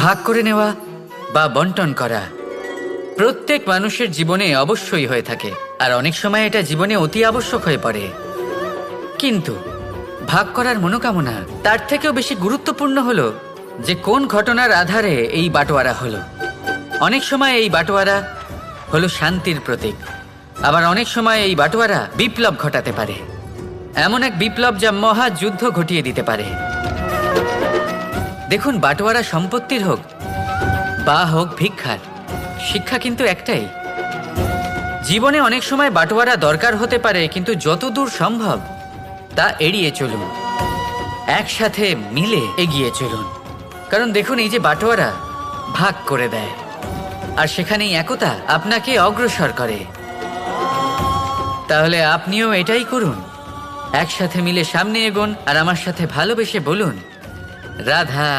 ভাগ করে নেওয়া বা বন্টন করা প্রত্যেক মানুষের জীবনে অবশ্যই হয়ে থাকে, আর অনেক সময় এটা জীবনে অতি আবশ্যক হয়ে পড়ে। কিন্তু ভাগ করার মনোকামনা তার থেকেও বেশি গুরুত্বপূর্ণ হলো যে কোন ঘটনার আধারে এই বাটোয়ারা হলো। অনেক সময় এই বাটোয়ারা হলো শান্তির প্রতীক, আবার অনেক সময় এই বাটোয়ারা বিপ্লব ঘটাতে পারে, এমন এক বিপ্লব যা মহাযুদ্ধ ঘটিয়ে দিতে পারে। দেখুন, বাটোয়ারা সম্পত্তির হোক বা হোক ভিক্ষার, শিক্ষা কিন্তু একটাই। জীবনে অনেক সময় বাটোয়ারা দরকার হতে পারে, কিন্তু যতদূর সম্ভব তা এড়িয়ে চলুন, একসাথে মিলে এগিয়ে চলুন। কারণ দেখুন, এই যে বাটোয়ারা ভাগ করে দেয়, আর সেখানেই একতা আপনাকে অগ্রসর করে। তাহলে আপনিও এটাই করুন, একসাথে মিলে সামনে এগোন, আর আমার সাথে ভালোবেসে বলুন রাধা।